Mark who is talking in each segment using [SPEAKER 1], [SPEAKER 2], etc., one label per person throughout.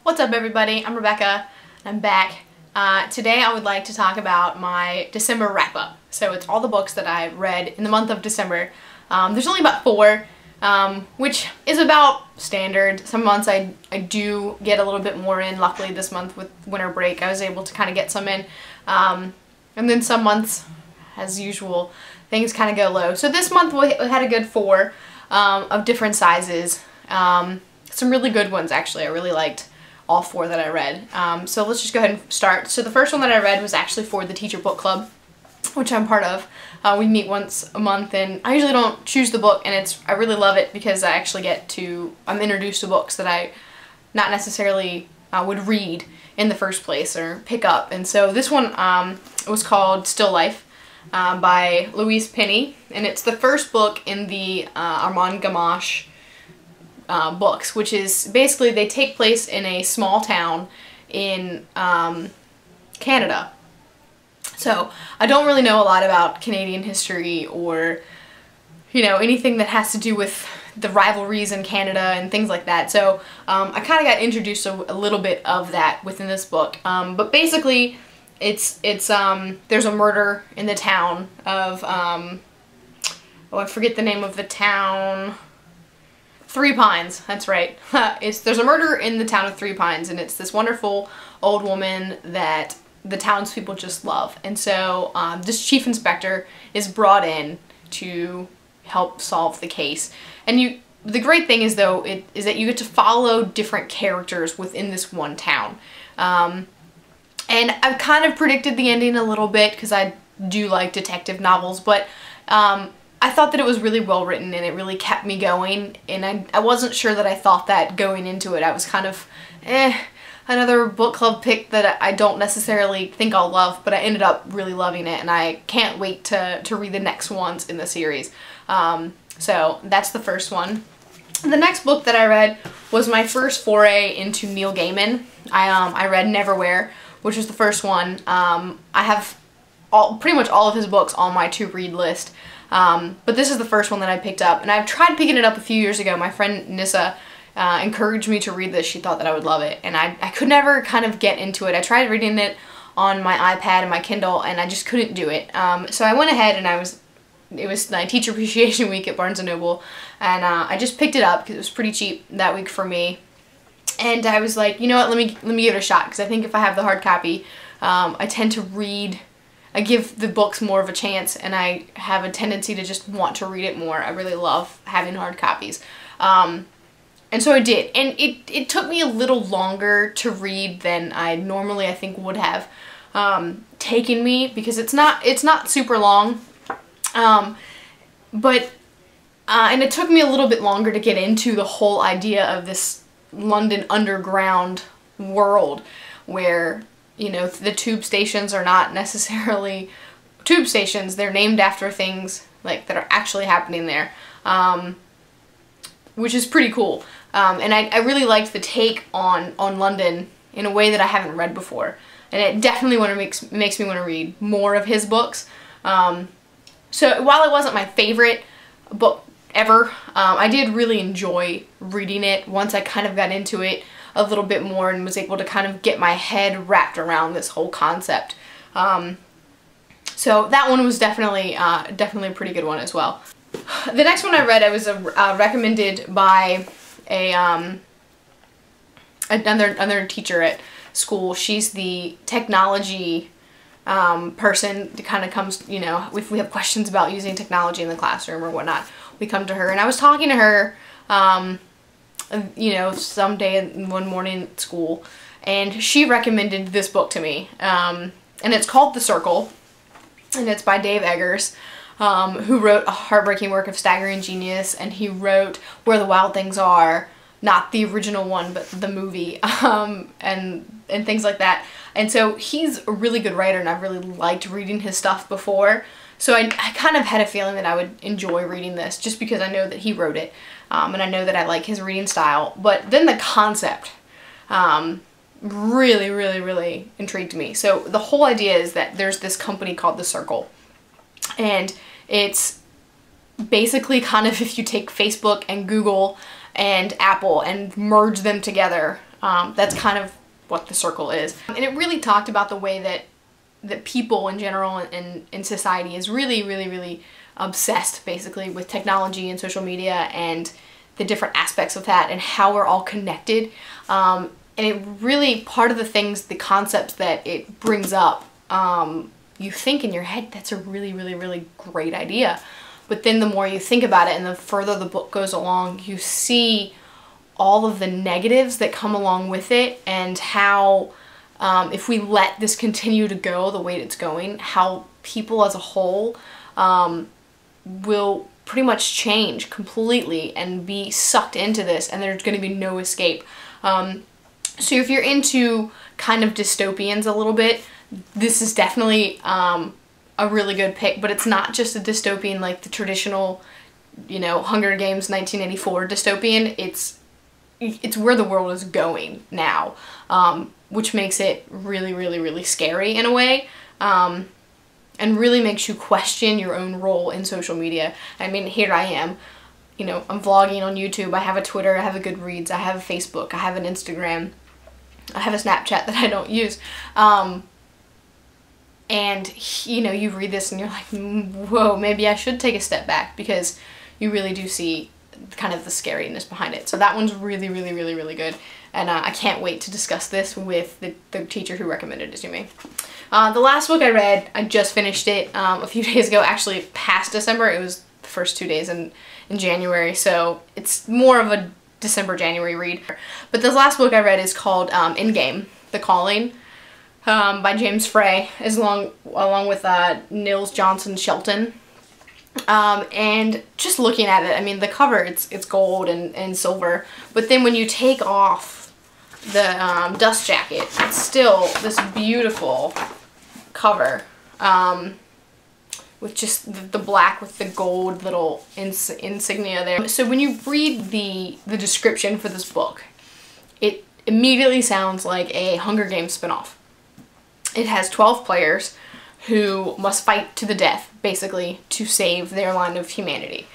[SPEAKER 1] What's up everybody, I'm Rebecca, I'm back. Today I would like to talk about my December wrap-up. So it's all the books that I read in the month of December. There's only about 4, which is about standard. Some months I do get a little bit more in. Luckily this month with winter break I was able to kind of get some in. And then some months, as usual, things kind of go low. So this month we had a good 4 of different sizes. Some really good ones actually. I really liked all 4 that I read. So let's just go ahead and start. So the first one that I read was actually for the Teacher Book Club, which I'm part of. We meet once a month and I usually don't choose the book, and I really love it because I actually I'm introduced to books that I not necessarily would read in the first place or pick up. And so this one was called Still Life by Louise Penny, and it's the first book in the Armand Gamache books, which is basically they take place in a small town in Canada. So I don't really know a lot about Canadian history or, you know, anything that has to do with the rivalries in Canada and things like that. So I kind of got introduced to a little bit of that within this book. But basically it's there's a murder in the town of oh, I forget the name of the town. Three Pines, that's right. There's a murder in the town of Three Pines, and it's this wonderful old woman that the townspeople just love. And so this chief inspector is brought in to help solve the case. And the great thing is though, is that you get to follow different characters within this one town. And I've kind of predicted the ending a little bit because I do like detective novels, but I thought that it was really well written and it really kept me going, and I wasn't sure that I thought that going into it. I was kind of, another book club pick that I don't necessarily think I'll love, but I ended up really loving it, and I can't wait to read the next ones in the series. So that's the first one. The next book that I read was my first foray into Neil Gaiman. I read Neverwhere, which was the first one. I have pretty much all of his books on my to-read list. But this is the first one that I picked up, and I've tried picking it up a few years ago. My friend Nissa encouraged me to read this. She thought that I would love it, and I could never kind of get into it. I tried reading it on my iPad and my Kindle, and I just couldn't do it. So I went ahead and it was my Teacher Appreciation Week at Barnes & Noble, and I just picked it up because it was pretty cheap that week for me. And I was like, you know what, let me give it a shot, because I think if I have the hard copy, I tend to read. I give the books more of a chance, and I have a tendency to just want to read it more. I really love having hard copies. And so I did. And it took me a little longer to read than I normally, I think, would have taken me, because it's not super long. And it took me a little bit longer to get into the whole idea of this London underground world where, you know, the tube stations are not necessarily tube stations. They're named after things like that are actually happening there, which is pretty cool. And I really liked the take on London in a way that I haven't read before, and it definitely makes me want to read more of his books. So while it wasn't my favorite book ever, I did really enjoy reading it once I kind of got into it a little bit more and was able to kind of get my head wrapped around this whole concept. So that one was definitely a pretty good one as well. The next one I read, I was recommended by another teacher at school. She's the technology person that kind of comes, you know, if we have questions about using technology in the classroom or whatnot, we come to her. And I was talking to her you know, someday one morning at school, and she recommended this book to me, and it's called The Circle, and it's by Dave Eggers, who wrote A Heartbreaking Work of Staggering Genius, and he wrote Where the Wild Things Are, not the original one, but the movie, and things like that. And so he's a really good writer, and I've really liked reading his stuff before. So I kind of had a feeling that I would enjoy reading this just because I know that he wrote it, and I know that I like his reading style. But then the concept really, really, really intrigued me. So the whole idea is that there's this company called The Circle, and it's basically kind of if you take Facebook and Google and Apple and merge them together, That's kind of what the circle is. And it really talked about the way that people in general and in society is really obsessed basically with technology and social media and the different aspects of that and how we're all connected. And it really, part of the things, the concepts that it brings up, you think in your head that's a really great idea. But then the more you think about it and the further the book goes along, you see all of the negatives that come along with it and how if we let this continue to go the way it's going, how people as a whole will pretty much change completely and be sucked into this, and there's going to be no escape. So if you're into kind of dystopians a little bit, this is definitely a really good pick, but it's not just a dystopian like the traditional, you know, Hunger Games 1984 dystopian. It's where the world is going now, which makes it really scary in a way, and really makes you question your own role in social media. I mean, here I am, you know, I'm vlogging on YouTube, I have a Twitter, I have a Goodreads, I have a Facebook, I have an Instagram, I have a Snapchat that I don't use, and, you know, you read this and you're like, whoa, maybe I should take a step back, because you really do see kind of the scariness behind it. So that one's really good, and I can't wait to discuss this with the teacher who recommended it to me. The last book I read, I just finished it a few days ago, actually past December. It was the first 2 days in January, so it's more of a December-January read. But this last book I read is called Endgame, The Calling, by James Frey, along with Nils Johnson Shelton. And just looking at it, I mean, the cover, it's gold and silver, but then when you take off the dust jacket, it's still this beautiful cover, with just the black with the gold little insignia there. So when you read the description for this book, it immediately sounds like a Hunger Games spinoff. It has 12 players who must fight to the death, basically, to save their line of humanity.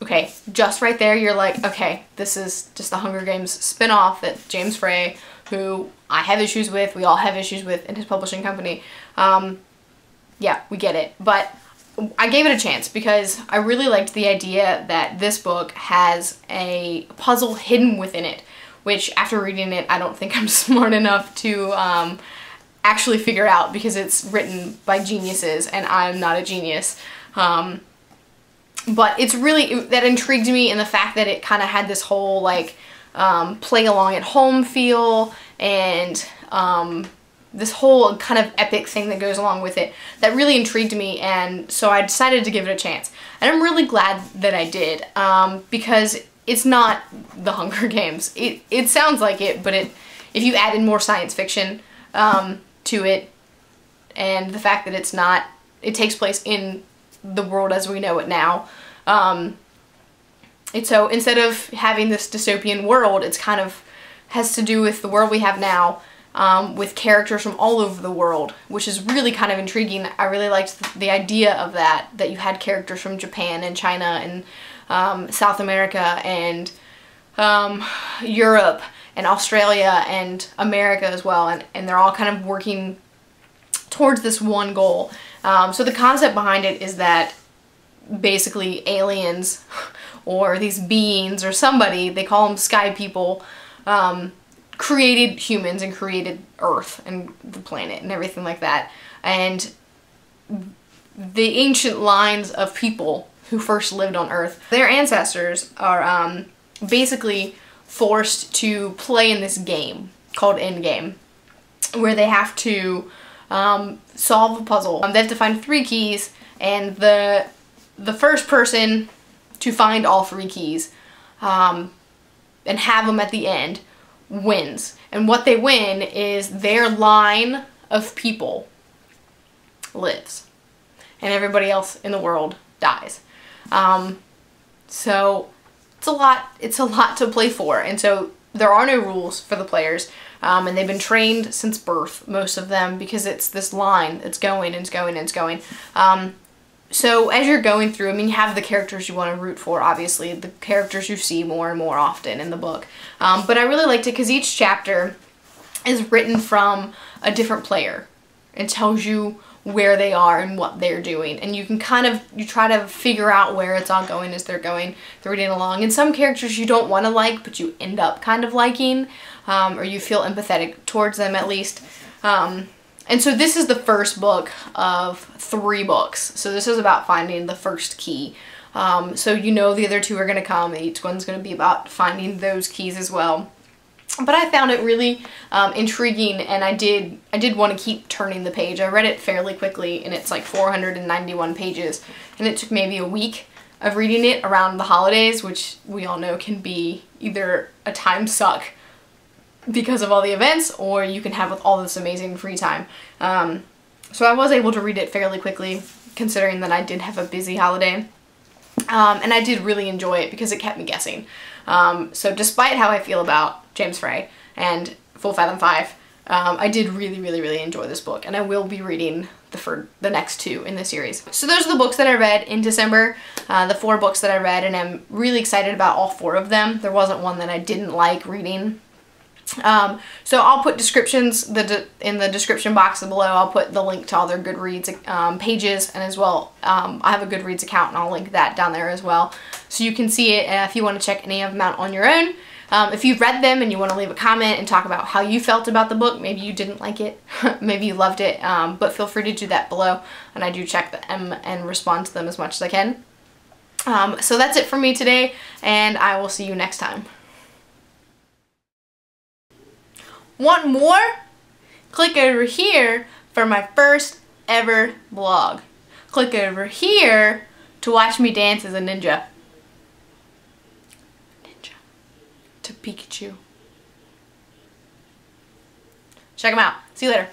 [SPEAKER 1] Okay, just right there, you're like, okay, this is just the Hunger Games spin-off that James Frey, who I have issues with, we all have issues with in his publishing company. Yeah, we get it. But I gave it a chance because I really liked the idea that this book has a puzzle hidden within it, which after reading it, I don't think I'm smart enough to actually figure out, because it's written by geniuses and I'm not a genius. But it's really, that intrigued me in the fact that it kind of had this whole like play along at home feel, and this whole kind of epic thing that goes along with it that really intrigued me, and so I decided to give it a chance. And I'm really glad that I did, because it's not the Hunger Games. It sounds like it, but if you add in more science fiction to it, and the fact that it's not, it takes place in the world as we know it now. So instead of having this dystopian world, it's kind of has to do with the world we have now, with characters from all over the world, which is really kind of intriguing. I really liked the idea of that you had characters from Japan and China and South America and Europe and Australia and America as well, and they're all kind of working towards this one goal. So the concept behind it is that basically aliens or these beings or somebody, they call them sky people, created humans and created Earth and the planet and everything like that. And the ancient lines of people who first lived on Earth, their ancestors are basically forced to play in this game called Endgame, where they have to solve a puzzle. They have to find 3 keys, and the first person to find all 3 keys and have them at the end wins. And what they win is their line of people lives, and everybody else in the world dies. So it's a lot to play for, and so there are no rules for the players, and they've been trained since birth, most of them, because it's this line that's going and it's going and it's going. So as you're going through, I mean, you have the characters you want to root for, obviously, the characters you see more and more often in the book. But I really liked it because each chapter is written from a different player. It tells you where they are and what they're doing, and you can you try to figure out where it's all going as they're going through reading along. And some characters you don't want to like, but you end up kind of liking, or you feel empathetic towards them at least. And so this is the first book of 3 books. So this is about finding the first key. So you know the other 2 are going to come, and each one's going to be about finding those keys as well. But I found it really intriguing, and I did want to keep turning the page. I read it fairly quickly, and it's like 491 pages, and it took maybe a week of reading it around the holidays, which we all know can be either a time suck because of all the events, or you can have with all this amazing free time. So I was able to read it fairly quickly, considering that I did have a busy holiday. And I did really enjoy it because it kept me guessing. So despite how I feel about James Frey and Full Fathom 5, I did really enjoy this book, and I will be reading the next 2 in the series. So those are the books that I read in December, the 4 books that I read, and I'm really excited about all 4 of them. There wasn't one that I didn't like reading. So I'll put descriptions in the description box below. I'll put the link to all their Goodreads pages, and as well I have a Goodreads account, and I'll link that down there as well, so you can see it if you want to check any of them out on your own. If you've read them and you want to leave a comment and talk about how you felt about the book, maybe you didn't like it, maybe you loved it, but feel free to do that below, and I do check them and respond to them as much as I can. So that's it for me today, and I will see you next time. Want more? Click over here for my first ever vlog. Click over here to watch me dance as a ninja. To Pikachu. Check them out. See you later.